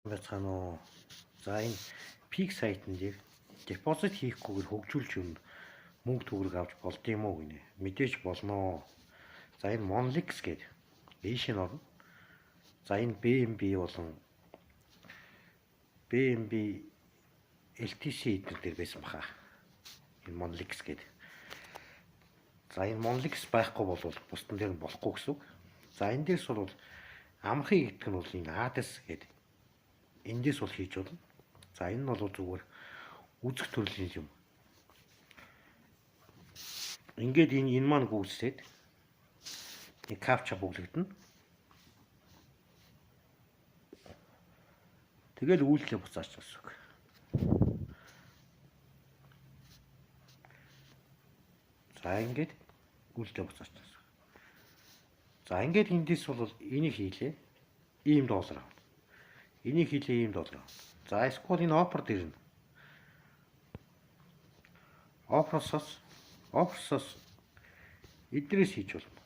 Байцгаана уу. За энэ Pix сайтн дээр депозит хийхгүйгээр хөгжүүлж юм мөнгө төгрөг авч болд юм уу гинэ. Мэдээж болно. За энэ Monlix гэдэг ийш нь орно. За энэ BNB болон BNB LTC эдгээр дээр байсан баха. Энэ Monlix гэдэг. За энэ Monlix байхгүй бол бусдын дээр нь болохгүй гэсэн үг. За энэ дээрс бол амархын гэдэг нь бол энэ ADES гэдэг. Эндээс бол хийж болно. За энэ нь бол зүгээр үзэх төрлийн юм. Ингээд энэ маань гүйцээд нэг капча бүглэгдэнэ. Тэгэл үйлдэлээ буцаач гэсэн үг. За ингээд үйлдэлээ буцаач гэсэн үг. За ингээд эндээс бол энийг хийлээ. Ийм доллар авна. Энийг хийлээ ийм доллар авна. За эсвэл энэ offer дээр нь. Offers эдрээс хийж болно.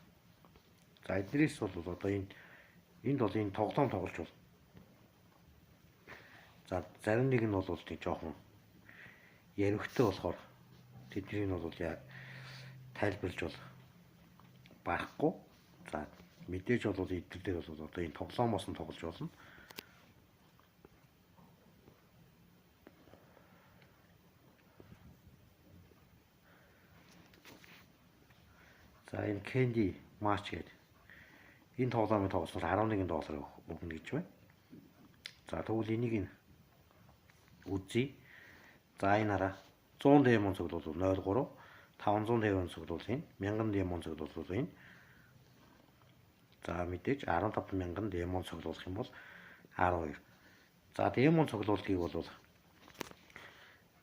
За эдрээс бол одоо энд бол энэ тоглоом тоглож болно. За зарим нэг нь бол тийм жоохон яригтэй болохоор тэднийг нь бол тайлбарлаж бол барахгүй. За мэдээж бол эдгээр дээр бол одоо энэ тоглоомоос нь тоглож болно. За энэ Candy Match гэдэг энэ тоглоомыг тоглосноор 11 доллар өгнө гэж байна. За тэгвэл энийг нь үзье. За энэ хараа 100 демон цогт бол 0.3, 500 демон цогт бол энэ, 1000 демон цогт бол энэ. За мэдээж 15,000 демон цоглуулах юм бол 12. За демон цоглуулгийг бол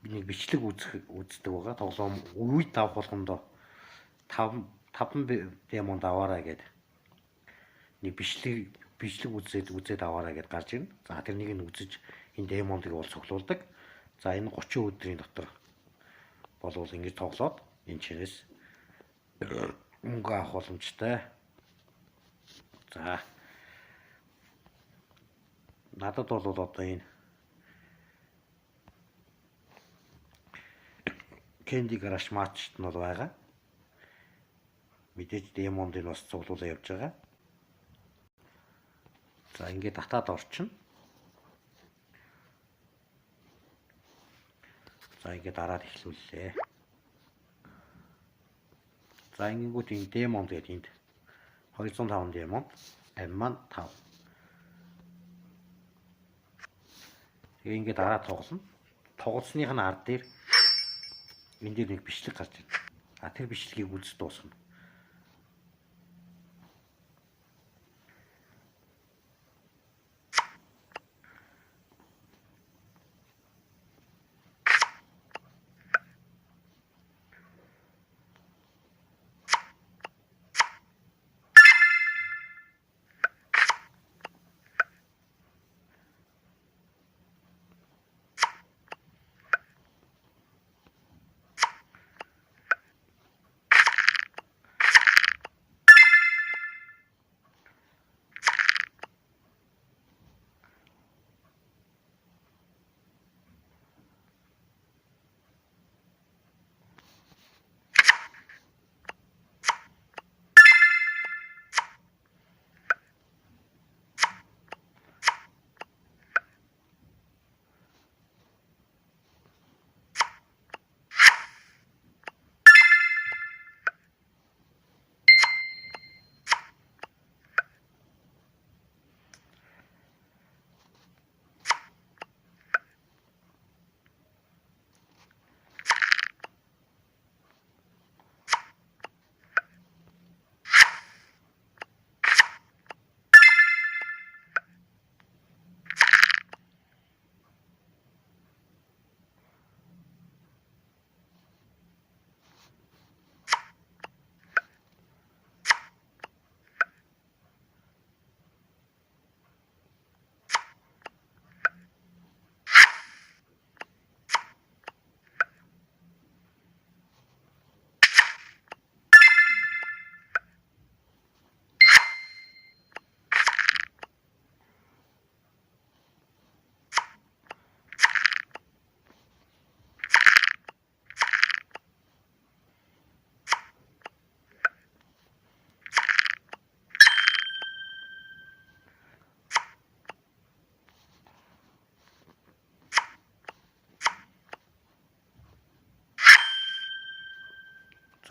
би нэг бичлэг үздэг байгаа. Тоглоом үед авах болгондоо 5 демонд аваарай гэдэг. Нэг бичлэг үзээд аваарай гэдээ гарч ирнэ. За тэрнийг нь үзэж энэ демондыг бол цуглуулдаг. За энэ 30 өдрийн дотор болвол ингэж тоглоод энэ чирээс мөнгө авах боломжтой. За надад бол одоо энэ Candy Crush Match-т нь бол байгаа. Мэдээж демондыг бас цуглуулаа явж байгаа. За ингээд татаад орчин. За ингээд дараад эхлүүллээ. За ингэнгүүт энэ демонд гэдэг энд 205 демонд амь маань 5. Тэгээ ингээд дараа тоглоно. Тоглосных нь ард дээр энэ дээр нэг бичлэг гарч ирнэ. А тэр бичлэгийг үзэж дуусгана.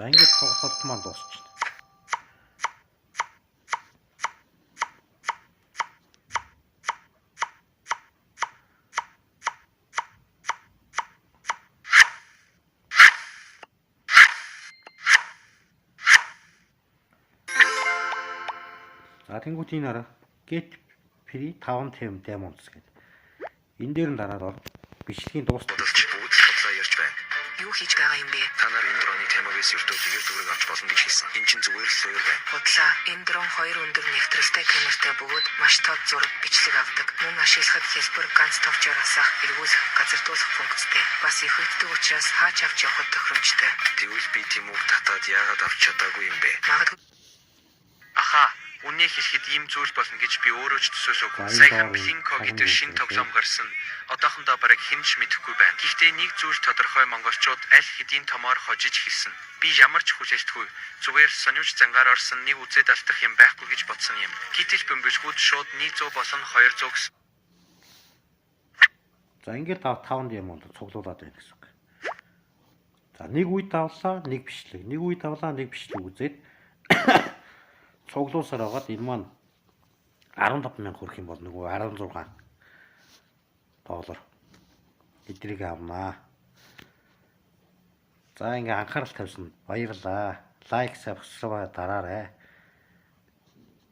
За ингээд тоглолт маань дуусчихна. За тэнгуут энэ хараа get free 5 tem demons гэдэг. Энэ дээр нь дараад бол бичлэгийн дуустал Бүгд бодлоо ярьж байна. Юу хийж байгаа юм бэ? Та нар энэ дроны темагээс ертөнцийн төгрөг авч болно гэж хэлсэн. Энэ чинь зүгээр л суур байна. Бодлоо. Энэ дрон 2 өндөр нэвтрэлтэй камертай бөгөөд маш тод зураг бичлэг авдаг. Мөн ашиглахад хэлбэр ганц товчоор асах, эргүүлэх, газардуулах функцтэй. Бас их хөдөлгөөн учраас хаач авч явахд тохиромжтой. Тэгвэл би тийм үг татаад яагаад авч чадаагүй юм бэ? Магадгүй Аха, үнэ хэлэхэд ийм зүйл болно гэж би өөрөө ч төсөөлөөгүй. За, энэ Саяхан доор Blinko гэдэг цагаан шинэ үгтэй. тоглоом гарсан. Одоохондоо бараг хэн ч мэдэхгүй байна. Гэхдээ нэг зүйл тодорхой, монголчууд аль хэдийн томоор хожиж хэлсэн. Би ямар ч хүлээлтгүй. Зүгээр сониуч зангаар орсон нэг үзээд алдах юм байхгүй гэж бодсон юм. Гэтэл бөмбөжгүүд шууд 100 болон 200 гэсэн. За ингээд 5 демонд цуглуулад байна гэсэн үг. За нэг үед давлаа, нэг бичлэг. Нэг үед давлаа, нэг бичлэг үзээд цуглуусаар хагаад энэ маань 15,000 хүрэх юм бол нөгөө 16 доллар эдрийг авнаа. За ингээ анхаарал тавьсан баярлалаа. Лайк, subscribe дараарай.